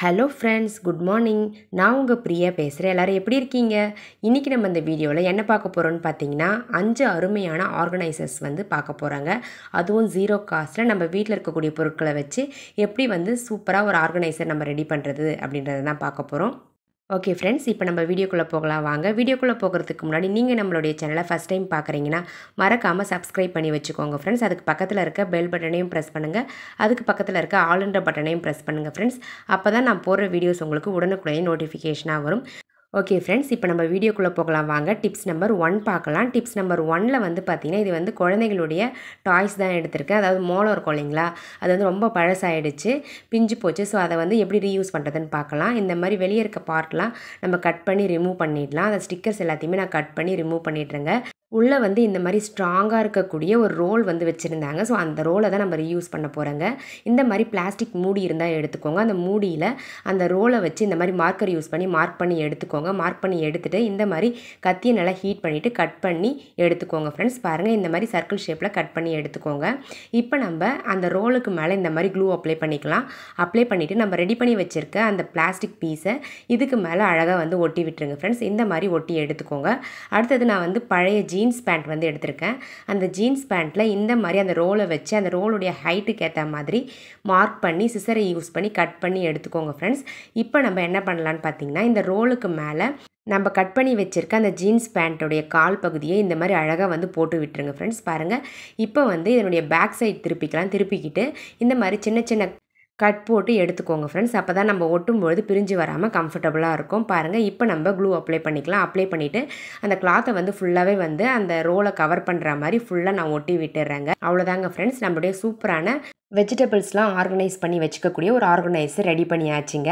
Hello friends, good morning. நான் உங்கள் பிரியா பேசுகிறேன். எல்லோரும் எப்படி இருக்கீங்க? இன்றைக்கி நம்ம இந்த வீடியோவில் என்ன பார்க்க போகிறோன்னு பார்த்தீங்கன்னா, 5 அருமையான ஆர்கனைசர்ஸ் பார்க்க போகிறாங்க. அதுவும் ஜீரோ காஸ்ட்டில் நம்ம வீட்டில் இருக்கக்கூடிய பொருட்களை வச்சு எப்படி சூப்பராக ஒரு ஆர்கனைசர் நம்ம ரெடி பண்ணுறது அப்படின்றத தான் பார்க்க போகிறோம். ஓகே ஃப்ரெண்ட்ஸ், இப்போ நம்ம வீடியோக்குள்ளே போகலாம் வாங்க. வீடியோக்குள்ளே போகிறதுக்கு முன்னாடி நீங்கள் நம்மளுடைய சேனலை ஃபஸ்ட் டைம் பார்க்குறீங்கன்னா மறக்காமல் சப்ஸ்கிரைப் பண்ணி வச்சுக்கோங்க ஃப்ரெண்ட்ஸ். அதுக்கு பக்கத்தில் இருக்க பெல் பட்டனையும் ப்ரெஸ் பண்ணுங்கள். அதுக்கு பக்கத்தில் இருக்க ஆல்ன்ற பட்டனையும் ப்ரெஸ் பண்ணுங்கள் ஃப்ரெண்ட்ஸ். அப்போ தான் நான் போடுற வீடியோஸ் உங்களுக்கு உடனுக்குடனே நோட்டிஃபிகேஷனாக வரும். ஓகே ஃப்ரெண்ட்ஸ், இப்போ நம்ம வீடியோக்குள்ளே போகலாம் வாங்க. டிப்ஸ் நம்பர் 1 பார்க்கலாம். டிப்ஸ் நம்பர் 1ல் பார்த்தீங்கன்னா, இது குழந்தைகளுடைய டாய்ஸ் தான் எடுத்திருக்கேன். அதாவது மோளம் இருக்கும் இல்லைங்களா, அது ரொம்ப பழசாயிடுச்சு, பிஞ்சு போச்சு. ஸோ அதை எப்படி ரீயூஸ் பண்ணுறதுன்னு பார்க்கலாம். இந்த மாதிரி வெளியே இருக்க பார்ட்லாம் நம்ம கட் பண்ணி ரிமூவ் பண்ணிடலாம். அந்த ஸ்டிக்கர்ஸ் எல்லாத்தையுமே நான் கட் பண்ணி ரிமூவ் பண்ணிடுறேங்க. உள்ளே இந்த மாதிரி ஸ்ட்ராங்காக இருக்கக்கூடிய ஒரு ரோல் வச்சுருந்தாங்க. ஸோ அந்த ரோலை தான் நம்ம ரீயூஸ் பண்ண போகிறோங்க. இந்த மாதிரி பிளாஸ்டிக் மூடி இருந்தால் எடுத்துக்கோங்க. அந்த மூடியில் அந்த ரோலை வச்சு இந்த மாதிரி மார்க்கர் யூஸ் பண்ணி மார்க் பண்ணி எடுத்துக்கோங்க. மார்க் பண்ணி எடுத்துகிட்டு இந்த மாதிரி கத்தியை நல்லா ஹீட் பண்ணிவிட்டு கட் பண்ணி எடுத்துக்கோங்க ஃப்ரெண்ட்ஸ். பாருங்கள், இந்த மாதிரி சர்க்கிள் ஷேப்பில் கட் பண்ணி எடுத்துக்கோங்க. இப்போ நம்ம அந்த ரோலுக்கு மேலே இந்த மாதிரி க்ளூ அப்ளை பண்ணிக்கலாம். அப்ளை பண்ணிவிட்டு நம்ம ரெடி பண்ணி வச்சுருக்க அந்த பிளாஸ்டிக் பீஸை இதுக்கு மேலே அழகாக ஒட்டி விட்டுருங்க ஃப்ரெண்ட்ஸ். இந்த மாதிரி ஒட்டி எடுத்துக்கோங்க. அடுத்தது நான் பழைய ஜீன்ஸ் பேண்ட் எடுத்திருக்கேன். அந்த ஜீன்ஸ் பேண்ட்டில் இந்த மாதிரி அந்த ரோலை வச்சு அந்த ரோலுடைய ஹைட்டுக்கு ஏற்ற மாதிரி மார்க் பண்ணி சிசரை யூஸ் பண்ணி கட் பண்ணி எடுத்துக்கோங்க ஃப்ரெண்ட்ஸ். இப்போ நம்ம என்ன பண்ணலான்னு பார்த்தீங்கன்னா, இந்த ரோலுக்கு மேலே நம்ம கட் பண்ணி வச்சுருக்க அந்த ஜீன்ஸ் பேண்ட்டுடைய கால் பகுதியை இந்த மாதிரி அழகாக போட்டு விட்டுருங்க ஃப்ரெண்ட்ஸ். பாருங்கள், இப்போ இதனுடைய பேக் சைட் திருப்பிக்கலாம். திருப்பிக்கிட்டு இந்த மாதிரி சின்ன சின்ன கட் போட்டு எடுத்துக்கோங்க ஃப்ரெண்ட்ஸ். அப்போ தான் நம்ம ஒட்டும்பொழுது பிரிஞ்சு வராமல் கம்ஃபர்டபுளாக இருக்கும். பாருங்கள், இப்போ நம்ம க்ளூ அப்ளை பண்ணிக்கலாம். அப்ளை பண்ணிவிட்டு அந்த கிளாத்தை ஃபுல்லாகவே அந்த ரோலை கவர் பண்ணுற மாதிரி ஃபுல்லாக நான் ஒட்டி விட்டுடுறேங்க. அவ்வளோதாங்க ஃப்ரெண்ட்ஸ், நம்மளுடைய சூப்பரான வெஜிடபிள்ஸ்லாம் ஆர்கனைஸ் பண்ணி வச்சுக்கக்கூடிய ஒரு ஆர்கனைசர் ரெடி பண்ணியாச்சுங்க.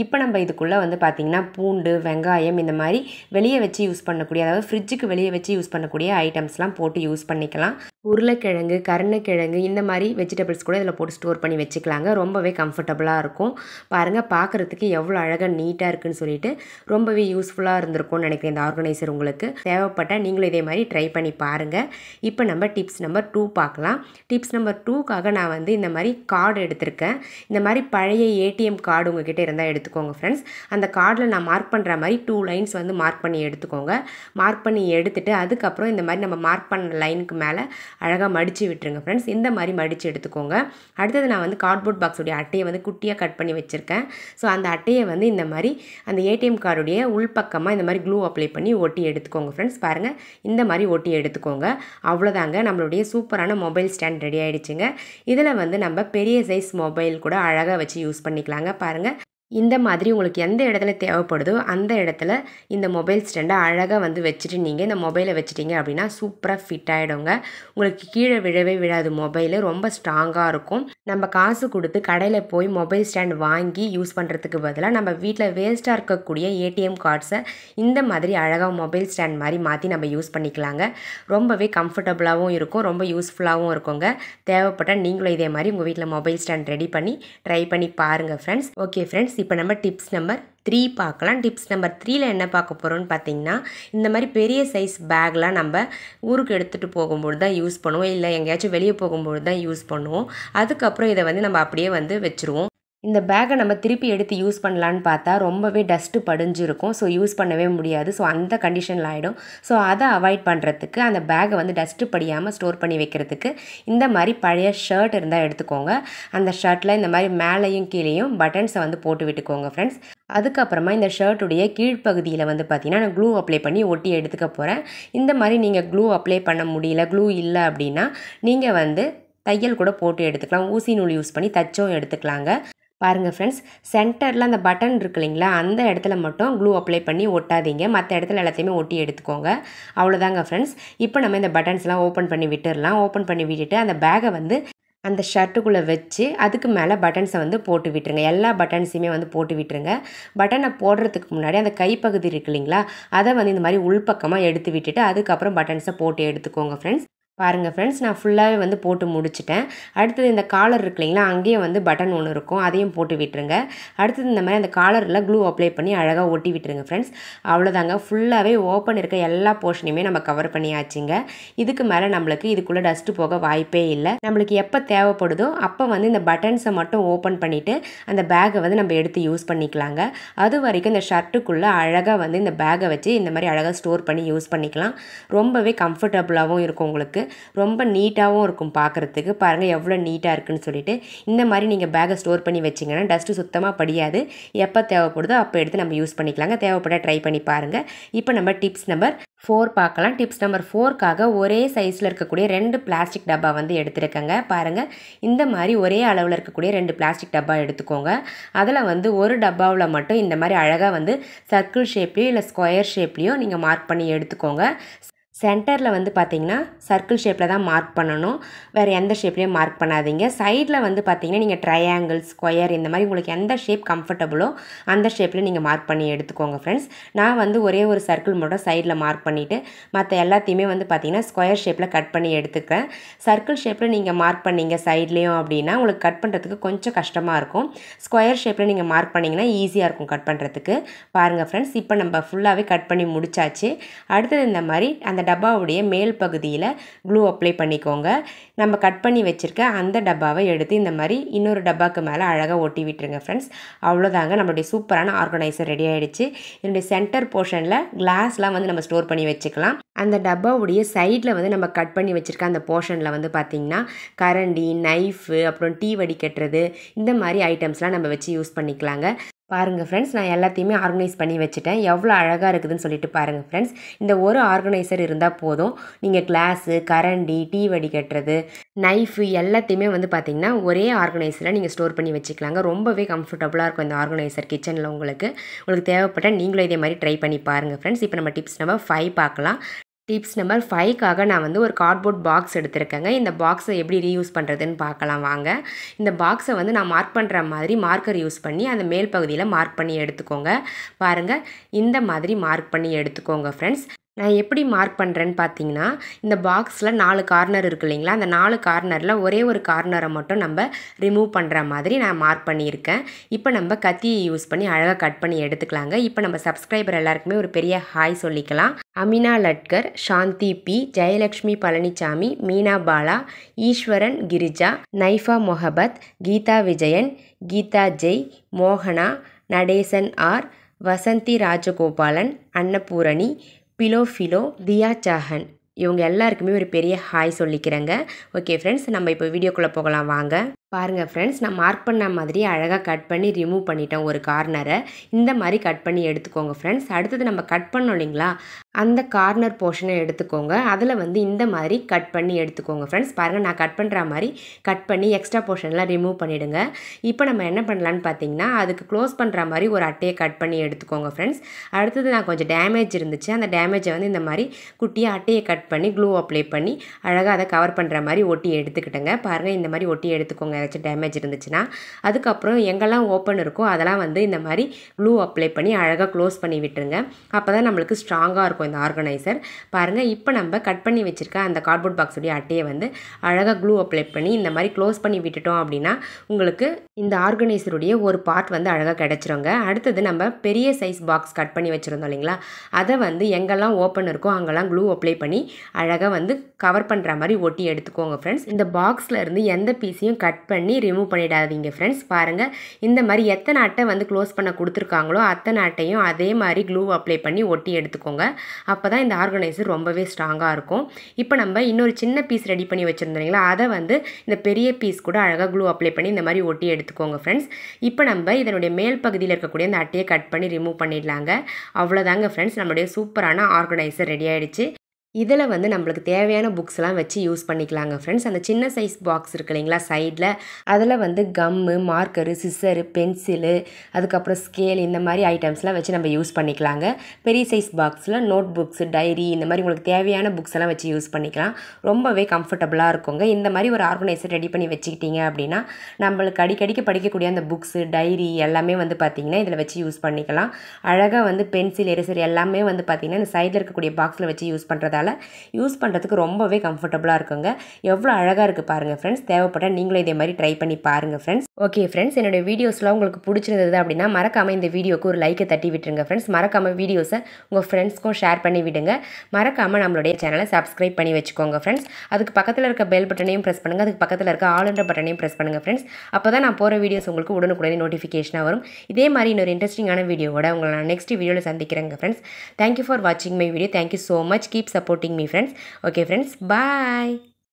இப்போ நம்ம இதுக்குள்ளே பார்த்திங்கன்னா பூண்டு, வெங்காயம் இந்த மாதிரி வெளியே வச்சு யூஸ் பண்ணக்கூடிய, அதாவது ஃப்ரிட்ஜுக்கு வெளியே வச்சு யூஸ் பண்ணக்கூடிய ஐட்டம்ஸ்லாம் போட்டு யூஸ் பண்ணிக்கலாம். உருளைக்கிழங்கு, கருணக்கிழங்கு இந்த மாதிரி வெஜிடபிள்ஸ் கூட இதில் போட்டு ஸ்டோர் பண்ணி வச்சுக்கலாங்க. ரொம்பவே கம்ஃபர்டபுளாக இருக்கும். பாருங்கள், பார்க்குறதுக்கு எவ்வளோ அழகாக நீட்டாக இருக்குதுன்னு சொல்லிட்டு ரொம்பவே யூஸ்ஃபுல்லாக இருந்திருக்கும்னு நினைக்கிறேன் இந்த ஆர்கனைசர். உங்களுக்கு தேவைப்பட்டால் நீங்களும் இதே மாதிரி ட்ரை பண்ணி பாருங்கள். இப்போ நம்ம டிப்ஸ் நம்பர் 2 பார்க்கலாம். டிப்ஸ் நம்பர் 2க்காக நான் இந்த மாதிரி கார்டு எடுத்திருக்கேன். இந்த மாதிரி பழைய ஏடிஎம் கார்டு உங்ககிட்ட இருந்தால் எடுத்துக்கோங்க ஃப்ரெண்ட்ஸ். அந்த கார்டில் நான் மார்க் பண்ணுற மாதிரி 2 லைன்ஸ் மார்க் பண்ணி எடுத்துக்கோங்க. மார்க் பண்ணி எடுத்துகிட்டு அதுக்கப்புறம் இந்த மாதிரி நம்ம மார்க் பண்ண லைனுக்கு மேலே அழகாக மடித்து விட்டுருங்க ஃப்ரெண்ட்ஸ். இந்த மாதிரி மடித்து எடுத்துக்கோங்க. அடுத்தது நான் கார்ட்போர்ட் பாக்ஸுடைய அட்டையை குட்டியாக கட் பண்ணி வச்சுருக்கேன். ஸோ அந்த அட்டையை இந்த மாதிரி அந்த ஏடிஎம் கார்டுடைய உள்பக்கமாக இந்த மாதிரி க்ளூ அப்ளை பண்ணி ஒட்டி எடுத்துக்கோங்க ஃப்ரெண்ட்ஸ். பாருங்கள், இந்த மாதிரி ஒட்டி எடுத்துக்கோங்க. அவ்வளோதாங்க, நம்மளுடைய சூப்பரான மொபைல் ஸ்டாண்ட் ரெடி ஆகிடுச்சுங்க. இதில் நம்ம பெரிய சைஸ் மொபைல் கூட அழகாக வச்சு யூஸ் பண்ணிக்கலாங்க. பாருங்கள், இந்த மாதிரி உங்களுக்கு எந்த இடத்துல தேவைப்படுதோ அந்த இடத்துல இந்த மொபைல் ஸ்டாண்டை அழகாக வச்சுட்டு நீங்கள் இந்த மொபைலை வச்சுட்டிங்க அப்படின்னா சூப்பராக ஃபிட் ஆகிடுங்க. உங்களுக்கு கீழே விழவே விழாது. மொபைலு ரொம்ப ஸ்ட்ராங்காக இருக்கும். நம்ம காசு கொடுத்து கடையில் போய் மொபைல் ஸ்டாண்ட் வாங்கி யூஸ் பண்ணுறதுக்கு பதிலாக நம்ம வீட்டில் வேஸ்ட்டாக இருக்கக்கூடிய ஏடிஎம் கார்ட்ஸை இந்த மாதிரி அழகாக மொபைல் ஸ்டாண்ட் மாதிரி மாற்றி நம்ம யூஸ் பண்ணிக்கலாங்க. ரொம்பவே கம்ஃபர்டபுளாகவும் இருக்கும், ரொம்ப யூஸ்ஃபுல்லாகவும் இருக்குங்க. தேவைப்பட்டால் நீங்களும் இதே மாதிரி உங்கள் வீட்டில் மொபைல் ஸ்டாண்ட் ரெடி பண்ணி ட்ரை பண்ணி பாருங்கள் ஃப்ரெண்ட்ஸ். ஓகே ஃப்ரெண்ட்ஸ், இப்போ நம்ம டிப்ஸ் நம்பர் 3 பார்க்கலாம். டிப்ஸ் நம்பர் 3ல் என்ன பார்க்க போகிறோன்னு பார்த்தீங்கன்னா, இந்த மாதிரி பெரிய சைஸ் பேக்லாம் நம்ம ஊருக்கு எடுத்துகிட்டு போகும்போது தான் யூஸ் பண்ணுவோம், இல்லை எங்கேயாச்சும் வெளியே போகும்போது தான் யூஸ் பண்ணுவோம். அதுக்கப்புறம் இதை நம்ம அப்படியே வச்சுருவோம். இந்த பேக்கை நம்ம திருப்பி எடுத்து யூஸ் பண்ணலான்னு பார்த்தா ரொம்பவே டஸ்ட்டு படிஞ்சிருக்கும். ஸோ யூஸ் பண்ணவே முடியாது. ஸோ அந்த கண்டிஷனில் ஆகிடும். ஸோ அதை அவாய்ட் பண்ணுறதுக்கு அந்த பேக்கை டஸ்ட்டு படியாமல் ஸ்டோர் பண்ணி வைக்கிறதுக்கு இந்த மாதிரி பழைய ஷர்ட் இருந்தால் எடுத்துக்கோங்க. அந்த ஷர்ட்டில் இந்த மாதிரி மேலேயும் கீழேயும் பட்டன்ஸை போட்டு விட்டுக்கோங்க ஃப்ரெண்ட்ஸ். அதுக்கப்புறமா இந்த ஷர்ட்டுடைய கீழ்ப்பகுதியில் பார்த்தீங்கன்னா நான் க்ளூ அப்ளை பண்ணி ஒட்டி எடுத்துக்க போகிறேன். இந்த மாதிரி நீங்கள் க்ளூ அப்ளை பண்ண முடியல, க்ளூ இல்லை அப்படின்னா நீங்கள் தையல் கூட போட்டு எடுத்துக்கலாம். ஊசி நூல் யூஸ் பண்ணி தச்சும் எடுத்துக்கலாங்க. பாருங்கள் ஃப்ரெண்ட்ஸ், சென்டரில் அந்த பட்டன் இருக்கு இல்லைங்களா, அந்த இடத்துல மட்டும் க்ளூ அப்ளை பண்ணி ஒட்டாதீங்க. மற்ற இடத்துல எல்லாத்தையுமே ஒட்டி எடுத்துக்கோங்க. அவ்வளோதாங்க ஃப்ரெண்ட்ஸ். இப்போ நம்ம இந்த பட்டன்ஸ்லாம் ஓப்பன் பண்ணி விட்டுடலாம். ஓப்பன் பண்ணி விட்டுட்டு அந்த பேக்கை அந்த ஷர்ட்டுக்குள்ளே வச்சு அதுக்கு மேலே பட்டன்ஸை போட்டு விட்டுருங்க. எல்லா பட்டன்ஸையுமே போட்டு விட்டுருங்க. பட்டனை போடுறதுக்கு முன்னாடி அந்த கைப்பகுதி இருக்கு இல்லைங்களா, அதை இந்த மாதிரி உள்பக்கமாக எடுத்து விட்டுட்டு அதுக்கப்புறம் பட்டன்ஸை போட்டு எடுத்துக்கோங்க ஃப்ரெண்ட்ஸ். பாருங்கள் ஃப்ரெண்ட்ஸ், நான் ஃபுல்லாகவே வந்து போட்டு முடிச்சிட்டேன். அடுத்தது இந்த காலர் இருக்கு இல்லைங்களா, அங்கேயே வந்து பட்டன் ஒன்று இருக்கும், அதையும் போட்டு விட்டுருங்க. அடுத்தது இந்த மாதிரி அந்த காலரில் க்ளூ அப்ளை பண்ணி அழகாக ஒட்டி விட்டுருங்க ஃப்ரெண்ட்ஸ். அவ்வளோதாங்க, ஃபுல்லாகவே ஓப்பன் இருக்க எல்லா போர்ஷனையுமே நம்ம கவர் பண்ணியாச்சுங்க. இதுக்கு மேலே நம்மளுக்கு இதுக்குள்ளே டஸ்ட்டு போக வாய்ப்பே இல்லை. நம்மளுக்கு எப்போ தேவைப்படுதோ அப்போ வந்து இந்த பட்டன்ஸை மட்டும் ஓப்பன் பண்ணிவிட்டு அந்த பேக்கை வந்து நம்ம எடுத்து யூஸ் பண்ணிக்கலாங்க. அது வரைக்கும் இந்த ஷர்ட்டுக்குள்ளே அழகாக வந்து இந்த பேக்கை வச்சு இந்த மாதிரி அழகாக ஸ்டோர் பண்ணி யூஸ் பண்ணிக்கலாம். ரொம்பவே கம்ஃபர்டபுளாகவும் இருக்கும், உங்களுக்கு ரொம்ப நீட்டாகவும் இருக்கும் பார்க்குறதுக்கு. பாருங்கள் எவ்வளோ நீட்டாக இருக்குன்னு சொல்லிட்டு. இந்த மாதிரி நீங்கள் பேக்கை ஸ்டோர் பண்ணி வச்சிங்கன்னா டஸ்ட்டு சுத்தமாக படியாது. எப்போ தேவைப்படுதோ அப்போ எடுத்து நம்ம யூஸ் பண்ணிக்கலாங்க. தேவைப்பட ட்ரை பண்ணி பாருங்கள். இப்போ நம்ம டிப்ஸ் நம்பர் 4 பார்க்கலாம். டிப்ஸ் நம்பர் 4க்காக ஒரே சைஸில் இருக்கக்கூடிய 2 பிளாஸ்டிக் டப்பா வந்து எடுத்துருக்கேங்க. பாருங்கள், இந்த மாதிரி ஒரே அளவில் இருக்கக்கூடிய 2 பிளாஸ்டிக் டப்பா எடுத்துக்கோங்க. அதில் வந்து ஒரு டப்பாவில் மட்டும் இந்த மாதிரி அழகாக வந்து சர்க்கிள் ஷேப்லேயோ இல்லை ஸ்கொயர் ஷேப்லேயோ நீங்கள் மார்க் பண்ணி எடுத்துக்கோங்க. சென்டரில் வந்து பார்த்திங்கன்னா சர்க்கிள் ஷேப்பில் தான் மார்க் பண்ணணும், வேறு எந்த ஷேப்லேயும் மார்க் பண்ணாதீங்க. சைடில் வந்து பார்த்திங்கன்னா நீங்கள் ட்ரையாங்கிள், ஸ்கொயர் இந்த மாதிரி உங்களுக்கு எந்த ஷேப் கம்ஃபர்டபுளோ அந்த ஷேப்பில் நீங்கள் மார்க் பண்ணி எடுத்துக்கோங்க ஃப்ரெண்ட்ஸ். நான் வந்து ஒரே ஒரு சர்க்கிள் மட்டும் சைடில் மார்க் பண்ணிவிட்டு மற்ற எல்லாத்தையுமே வந்து பார்த்திங்கன்னா ஸ்கொயர் ஷேப்பில் கட் பண்ணி எடுத்துக்கிறேன். சர்க்கிள் ஷேப்பில் நீங்கள் மார்க் பண்ணிங்க சைட்லேயும் அப்படின்னா உங்களுக்கு கட் பண்ணுறதுக்கு கொஞ்சம் கஷ்டமாக இருக்கும். ஸ்கொயர் ஷேப்பில் நீங்கள் மார்க் பண்ணிங்கன்னா ஈஸியாக இருக்கும் கட் பண்ணுறதுக்கு. பாருங்கள் ஃப்ரெண்ட்ஸ், இப்போ நம்ம ஃபுல்லாகவே கட் பண்ணி முடிச்சாச்சு. அடுத்தது இந்த மாதிரி அந்த டப்பாவுடைய மேல் பகுதியில் க்ளூ அப்ளை பண்ணிக்கோங்க. நம்ம கட் பண்ணி வச்சுருக்க அந்த டப்பாவை எடுத்து இந்த மாதிரி இன்னொரு டப்பாவுக்கு மேலே அழகாக ஒட்டி விட்டுருங்க ஃப்ரெண்ட்ஸ். அவ்வளோதாங்க, நம்மளுடைய சூப்பரான ஆர்கனைசர் ரெடி ஆகிடுச்சு. இதனுடைய சென்டர் போர்ஷனில் கிளாஸ்லாம் வந்து நம்ம ஸ்டோர் பண்ணி வச்சுக்கலாம். அந்த டப்பாவுடைய சைடில் வந்து நம்ம கட் பண்ணி வச்சுருக்க அந்த போர்ஷனில் வந்து பார்த்திங்கன்னா கரண்டி, நைஃபு, அப்புறம் டீ வடிகட்டுறது இந்த மாதிரி ஐட்டம்ஸ்லாம் நம்ம வச்சு யூஸ் பண்ணிக்கலாங்க. பாருங்கள் ஃப்ரெண்ட்ஸ், நான் எல்லாத்தையுமே ஆர்கனைஸ் பண்ணி வச்சுட்டேன். எவ்வளோ அழகாக இருக்குதுன்னு சொல்லிட்டு பாருங்கள் ஃப்ரெண்ட்ஸ். இந்த ஒரு ஆர்கனைசர் இருந்தால் போதும். நீங்கள் கிளாஸு, கரண்டி, டீ வடிகட்டுறது, நைஃபு எல்லாத்தையுமே வந்து பார்த்திங்கன்னா ஒரே ஆர்கனைசரில் நீங்கள் ஸ்டோர் பண்ணி வச்சுக்கலாங்க. ரொம்பவே கம்ஃபர்டபுளாக இருக்கும் இந்த ஆர்கனைசர் கிச்சனில். உங்களுக்கு தேவைப்பட்டால் நீங்களும் இதே மாதிரி ட்ரை பண்ணி பாருங்கள் ஃப்ரெண்ட்ஸ். இப்போ நம்ம டிப்ஸ் நம்பர் 5 பார்க்கலாம். டிப்ஸ் நம்பர் 5க்காக நான் வந்து ஒரு கார்ட்போர்ட் பாக்ஸ் எடுத்துருக்கேங்க. இந்த பாக்ஸை எப்படி ரீயூஸ் பண்ணுறதுன்னு பார்க்கலாம் வாங்க. இந்த பாக்ஸை வந்து நான் மார்க் பண்ணுற மாதிரி மார்க்கர் யூஸ் பண்ணி அந்த மேல் பகுதியில் மார்க் பண்ணி எடுத்துக்கோங்க. பாருங்கள், இந்த மாதிரி மார்க் பண்ணி எடுத்துக்கோங்க ஃப்ரெண்ட்ஸ். நான் எப்படி மார்க் பண்ணுறேன்னு பார்த்தீங்கன்னா, இந்த பாக்ஸில் 4 கார்னர் இருக்குது இல்லைங்களா, அந்த 4 கார்னரில் ஒரே ஒரு கார்னரை மட்டும் நம்ம ரிமூவ் பண்ணுற மாதிரி நான் மார்க் பண்ணியிருக்கேன். இப்போ நம்ம கத்தியை யூஸ் பண்ணி அழகாக கட் பண்ணி எடுத்துக்கலாங்க. இப்போ நம்ம சப்ஸ்கிரைபர் எல்லாருக்குமே ஒரு பெரிய ஹாய் சொல்லிக்கலாம். அமினா லட்கர், சாந்தி பி, ஜெயலக்ஷ்மி பழனிசாமி, மீனா பாலா, ஈஸ்வரன் கிரிஜா, நைஃபா மொஹபத், கீதா விஜயன், கீதா ஜெய், மோகனா, நடேசன் ஆர், வசந்தி ராஜகோபாலன், அன்னபூரணி, பிலோ, தியா சாஹன், இவங்க எல்லாருக்குமே ஒரு பெரிய ஹாய் சொல்லிக்கிறேங்க. ஓகே ஃப்ரெண்ட்ஸ், நம்ம இப்போ வீடியோக்குள்ளே போகலாம் வாங்க. பாருங்கள் ஃப்ரெண்ட்ஸ், நான் மார்க் பண்ண மாதிரி அழகாக கட் பண்ணி ரிமூவ் பண்ணிட்டேன் ஒரு கார்னரை. இந்த மாதிரி கட் பண்ணி எடுத்துக்கோங்க ஃப்ரெண்ட்ஸ். அடுத்தது நம்ம கட் பண்ணோம் இல்லைங்களா, அந்த கார்னர் போர்ஷனை எடுத்துக்கோங்க. அதில் வந்து இந்த மாதிரி கட் பண்ணி எடுத்துக்கோங்க ஃப்ரெண்ட்ஸ். பாருங்கள், நான் கட் பண்ணுற மாதிரி கட் பண்ணி எக்ஸ்ட்ரா போர்ஷன்லாம் ரிமூவ் பண்ணிவிடுங்க. இப்போ நம்ம என்ன பண்ணலான்னு பார்த்தீங்கன்னா, அதுக்கு க்ளோஸ் பண்ணுற மாதிரி ஒரு அட்டையை கட் பண்ணி எடுத்துக்கோங்க ஃப்ரெண்ட்ஸ். அடுத்தது நான் கொஞ்சம் டேமேஜ் இருந்துச்சு, அந்த டேமேஜை வந்து இந்த மாதிரி குட்டியாக அட்டையை கட் பண்ணி க்ளூ அப்ளை பண்ணி அழகாக அதை கவர் பண்ணுற மாதிரி ஒட்டி எடுத்துக்கிட்டேங்க. பாருங்கள், இந்த மாதிரி ஒட்டி எடுத்துக்கோங்க ஏதாச்சும் டேமேஜ் இருந்துச்சுன்னா. அதுக்கப்புறம் எங்கெல்லாம் ஓப்பன் இருக்கோ அதெல்லாம் வந்து இந்த மாதிரி க்ளூ அப்ளை பண்ணி அழகாக க்ளோஸ் பண்ணி விட்டுருங்க. அப்போ தான் நம்மளுக்கு ஸ்ட்ராங்காக இருக்கும் இந்த ஆர்கனைசர். பாருங்கள், இப்போ நம்ம கட் பண்ணி வச்சுருக்க அந்த கார்ட்போர்ட் பாக்ஸுடைய அட்டையை வந்து அழகாக க்ளூ அப்ளை பண்ணி இந்த மாதிரி க்ளோஸ் பண்ணி விட்டுட்டோம் அப்படின்னா உங்களுக்கு இந்த ஆர்கனைசருடைய ஒரு பார்ட் வந்து அழகாக கிடச்சிருங்க. அடுத்தது நம்ம பெரிய சைஸ் பாக்ஸ் கட் பண்ணி வச்சுருந்தோம் இல்லைங்களா, அதை வந்து எங்கெல்லாம் ஓப்பன் இருக்கோ அங்கெல்லாம் க்ளூ அப்ளை பண்ணி அழகாக வந்து கவர் பண்ணுற மாதிரி ஒட்டி எடுத்துக்கோங்க ஃப்ரெண்ட்ஸ். இந்த பாக்ஸில் இருந்து எந்த பீஸையும் கட் பண்ணி ரிமூவ் பண்ணிடாதீங்க ஃப்ரெண்ட்ஸ். பாருங்கள், இந்த மாதிரி எத்தனை அட்டை வந்து க்ளோஸ் பண்ண கொடுத்துருக்காங்களோ அத்தனை அட்டையும் அதே மாதிரி க்ளூ அப்ளை பண்ணி ஒட்டி எடுத்துக்கோங்க. அப்போ தான் இந்த ஆர்கனைசர் ரொம்பவே ஸ்ட்ராங்காக இருக்கும். இப்போ நம்ம இன்னொரு சின்ன பீஸ் ரெடி பண்ணி வச்சுருந்தோம் இல்லைங்களா, அதை வந்து இந்த பெரிய பீஸ் கூட அழகாக க்ளூ அப்ளை பண்ணி இந்த மாதிரி ஒட்டி எடுத்துக்கோங்க ஃப்ரெண்ட்ஸ். இப்போ நம்ம இதனுடைய மேல் பகுதியில் இருக்கக்கூடிய அந்த அட்டையை கட் பண்ணி ரிமூவ் பண்ணிடலாங்க. அவ்வளோதாங்க ஃப்ரெண்ட்ஸ், நம்மளுடைய சூப்பரான ஆர்கனைசர் ரெடி ஆகிடுச்சு. இதில் வந்து நம்மளுக்கு தேவையான புக்ஸ்லாம் வச்சு யூஸ் பண்ணிக்கலாங்க ஃப்ரெண்ட்ஸ். அந்த சின்ன சைஸ் பாக்ஸ் இருக்கு இல்லைங்களா சைடில், அதில் வந்து கம்மு, மார்க்கரு, சிஸ்ஸரு, பென்சிலு, அதுக்கப்புறம் ஸ்கேல் இந்த மாதிரி ஐட்டம்ஸ்லாம் வச்சு நம்ம யூஸ் பண்ணிக்கலாங்க. பெரிய சைஸ் பாக்ஸில் நோட் புக்ஸு, டைரி இந்த மாதிரி உங்களுக்கு தேவையான புக்ஸ் எல்லாம் வச்சு யூஸ் பண்ணிக்கலாம். ரொம்பவே கம்ஃபர்டபுளாக இருக்குங்க. இந்த மாதிரி ஒரு ஆர்கனைசர் ரெடி பண்ணி வச்சுக்கிட்டீங்க அப்படின்னா நம்மளுக்கு அடிக்கடிக்கு படிக்கக்கூடிய அந்த புக்ஸு, டைரி எல்லாமே வந்து பார்த்திங்கன்னா இதில் வச்சு யூஸ் பண்ணிக்கலாம். அழகாக வந்து பென்சில், எரேசர் எல்லாமே வந்து பார்த்திங்கன்னா இந்த சைடில் இருக்கக்கூடிய பாக்ஸில் வச்சு யூஸ் பண்ணுறதால இருக்கிறதுனால யூஸ் பண்ணுறதுக்கு ரொம்பவே கம்ஃபர்டபுளாக இருக்குங்க. எவ்வளோ அழகாக இருக்குது பாருங்கள் ஃப்ரெண்ட்ஸ். தேவைப்பட்டால் நீங்களும் இதே மாதிரி ட்ரை பண்ணி பாருங்கள் ஃப்ரெண்ட்ஸ். ஓகே ஃப்ரெண்ட்ஸ், என்னோடய வீடியோஸ்லாம் உங்களுக்கு பிடிச்சிருந்தது அப்படின்னா மறக்காமல் இந்த வீடியோக்கு ஒரு லைக்கை தட்டி விட்டுருங்க ஃப்ரெண்ட்ஸ். மறக்காமல் வீடியோஸை உங்கள் ஃப்ரெண்ட்ஸ்க்கும் ஷேர் பண்ணி விடுங்க. மறக்காமல் நம்மளுடைய சேனலை சப்ஸ்கிரைப் பண்ணி வச்சுக்கோங்க ஃப்ரெண்ட்ஸ். அதுக்கு பக்கத்தில் இருக்க பெல் பட்டனையும் ப்ரெஸ் பண்ணுங்கள். அதுக்கு பக்கத்தில் இருக்க ஆல்ன்ற பட்டனையும் ப்ரெஸ் பண்ணுங்கள் ஃப்ரெண்ட்ஸ். அப்போ தான் நான் போகிற வீடியோஸ் உங்களுக்கு உடனுக்குடனே நோட்டிஃபிகேஷனாக வரும். இதே மாதிரி இன்னொரு இன்ட்ரெஸ்டிங்கான வீடியோவோட உங்களை நான் நெக்ஸ்ட் வீடியோவில் சந்திக்கிறேங்க ஃப்ரெண்ட்ஸ். தேங்க்யூ ஃபார் வாட்சிங் my video. Thank you so much. Keep supporting me friends. Okay friends, bye.